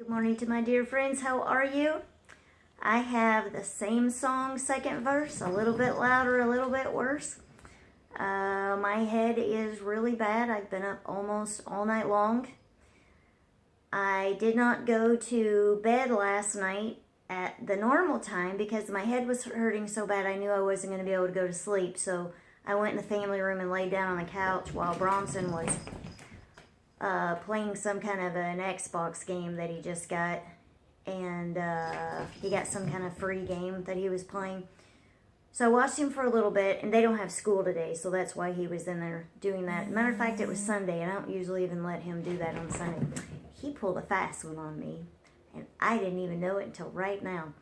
Good morning to my dear friends. How are you? I have the same song, second verse, a little bit louder, a little bit worse. My head is really bad. I've been up almost all night long. I did not go to bed last night at the normal time because my head was hurting so bad I knew I wasn't going to be able to go to sleep. So I went in the family room and laid down on the couch while Bronson was playing some kind of an Xbox game that he just got, and he got some kind of free game that he was playing. So I watched him for a little bit, and they don't have school today, so that's why he was in there doing that. Matter of fact, it was Sunday, and I don't usually even let him do that on Sunday. He pulled a fast one on me, and I didn't even know it until right now.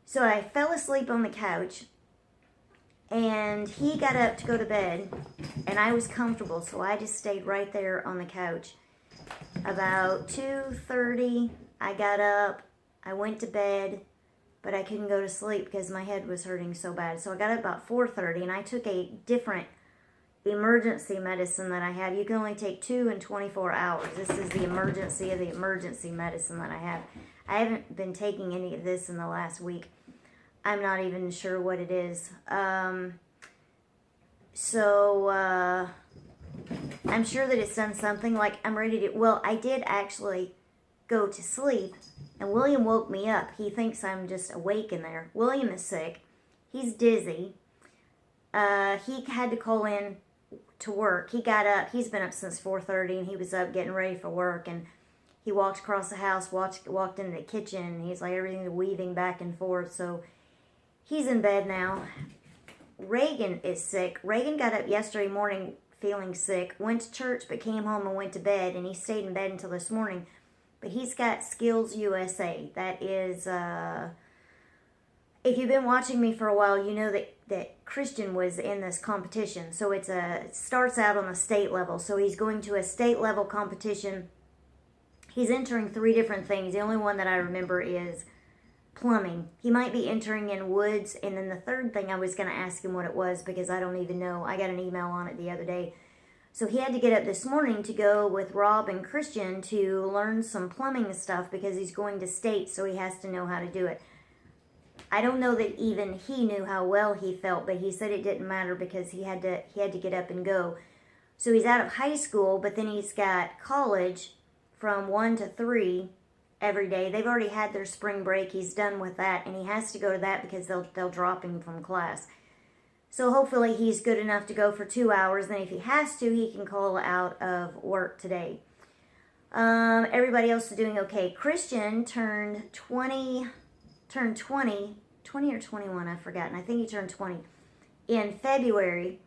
So I fell asleep on the couch, and he got up to go to bed, and I was comfortable, so I just stayed right there on the couch. About 2:30, I got up, I went to bed, but I couldn't go to sleep because my head was hurting so bad. So I got up about 4:30, and I took a different emergency medicine that I have. You can only take 2 in 24 hours. This is the emergency of the emergency medicine that I have. I haven't been taking any of this in the last week. I'm not even sure what it is. I'm sure that it's done something. Like, I'm ready to... Well, I did actually go to sleep, and William woke me up. He thinks I'm just awake in there. William is sick. He's dizzy. He had to call in to work. He got up. He's been up since 4:30, and he was up getting ready for work, and he walked across the house, walked into the kitchen, and he's like, everything's weaving back and forth, so... He's in bed now. Reagan is sick. Reagan got up yesterday morning feeling sick, went to church, but came home and went to bed, and he stayed in bed until this morning. But he's got Skills USA. That is, if you've been watching me for a while, you know that Christian was in this competition. So it starts out on the state level. So he's going to a state level competition. He's entering 3 different things. The only one that I remember is plumbing. He might be entering in woods, and then the third thing I was going to ask him what it was because I don't even know. I got an email on it the other day. So he had to get up this morning to go with Rob and Christian to learn some plumbing stuff because he's going to state, so he has to know how to do it. I don't know that even he knew how well he felt, but he said it didn't matter because he had to get up and go. So he's out of high school, but then he's got college from 1 to 3 every day. They've already had their spring break. He's done with that, and he has to go to that because they'll drop him from class. So hopefully he's good enough to go for 2 hours. Then if he has to, he can call out of work today. Everybody else is doing okay. Christian turned 20 or 21, I've forgotten. I think he turned 20 in February.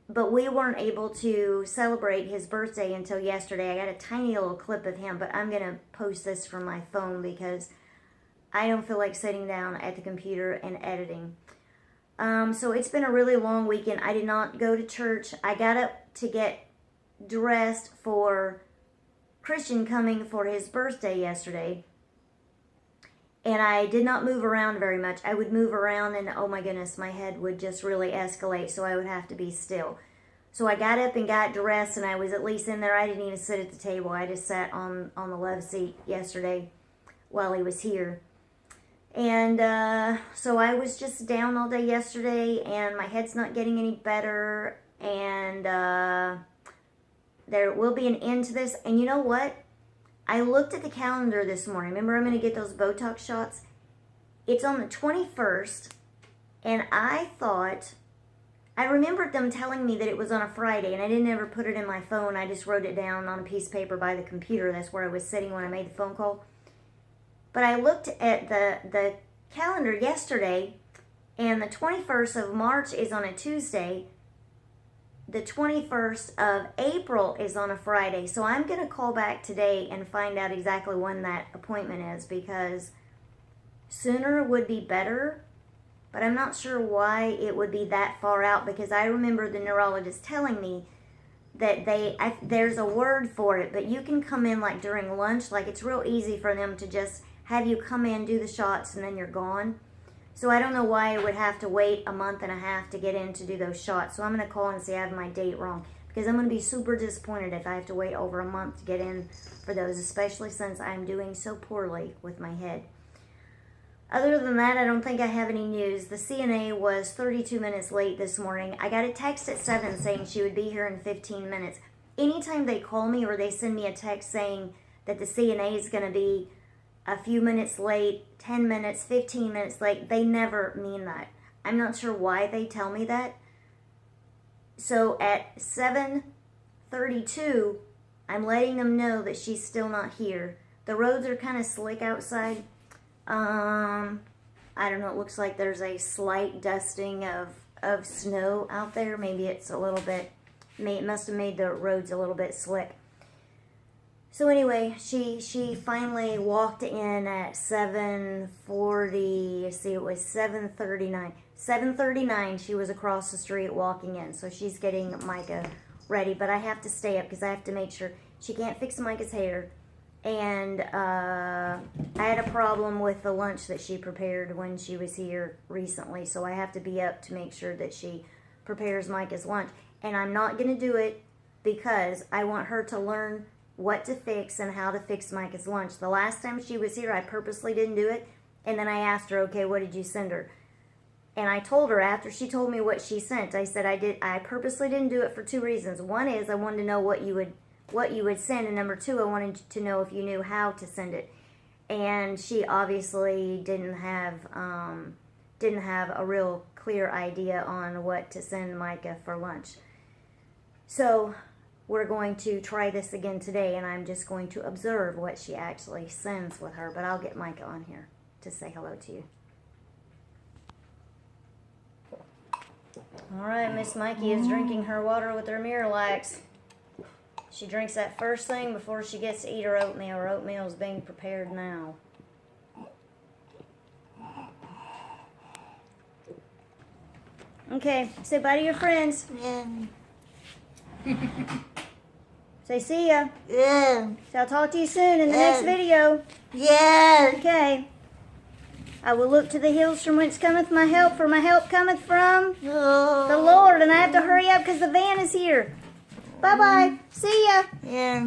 But we weren't able to celebrate his birthday until yesterday. I got a tiny little clip of him, but I'm going to post this from my phone because I don't feel like sitting down at the computer and editing. So it's been a really long weekend. I did not go to church. I got up to get dressed for Christian coming for his birthday yesterday. And I did not move around very much. I would move around and, oh my goodness, my head would just really escalate, so I would have to be still. So I got up and got dressed, and I was at least in there. I didn't even sit at the table. I just sat on the love seat yesterday while he was here. And so I was just down all day yesterday, and my head's not getting any better. And there will be an end to this. And you know what? I looked at the calendar this morning. Remember, I'm going to get those Botox shots. It's on the 21st, and I remembered them telling me that it was on a Friday, and I didn't ever put it in my phone. I just wrote it down on a piece of paper by the computer. That's where I was sitting when I made the phone call. But I looked at the calendar yesterday, and the 21st of March is on a Tuesday. The 21st of April is on a Friday. So I'm going to call back today and find out exactly when that appointment is, because sooner would be better, but I'm not sure why it would be that far out, because I remember the neurologist telling me that there's a word for it, but you can come in like during lunch. Like, it's real easy for them to just have you come in, do the shots, and then you're gone. So I don't know why I would have to wait a month and a half to get in to do those shots. So I'm going to call and see I have my date wrong. because I'm going to be super disappointed if I have to wait over a month to get in for those, especially since I'm doing so poorly with my head. Other than that, I don't think I have any news. The CNA was 32 minutes late this morning. I got a text at 7 saying she would be here in 15 minutes. Anytime they call me or they send me a text saying that the CNA is going to be a few minutes late, 10 minutes, 15 minutes late, they never mean that. I'm not sure why they tell me that. So at 7:32, I'm letting them know that she's still not here. The roads are kind of slick outside. I don't know, it looks like there's a slight dusting of snow out there. Maybe it's a little bit, it must have made the roads a little bit slick. So anyway, she finally walked in at 7:40, see, it was 7:39. 7:39, she was across the street walking in. So she's getting Micah ready, but I have to stay up because I have to make sure she can't fix Micah's hair. And I had a problem with the lunch that she prepared when she was here recently. So I have to be up to make sure that she prepares Micah's lunch. And I'm not going to do it because I want her to learn what to fix and how to fix Micah's lunch. The last time she was here, I purposely didn't do it. And then I asked her, okay, what did you send her? And I told her after she told me what she sent, I said I purposely didn't do it for 2 reasons. One is I wanted to know what you would send, and number 2, I wanted to know if you knew how to send it. And she obviously didn't have a real clear idea on what to send Micah for lunch. So we're going to try this again today, and I'm just going to observe what she actually sends with her. But I'll get Micah on here to say hello to you. All right, Miss Mikey is drinking her water with her Miralax. She drinks that first thing before she gets to eat her oatmeal. Her oatmeal is being prepared now. Okay, say bye to your friends. Yeah. Say see ya. Yeah. So I'll talk to you soon in the next video. Yeah. Okay. I will look to the hills from whence cometh my help, for my help cometh from the Lord. And I have to hurry up because the van is here. Bye-bye. See ya. Yeah.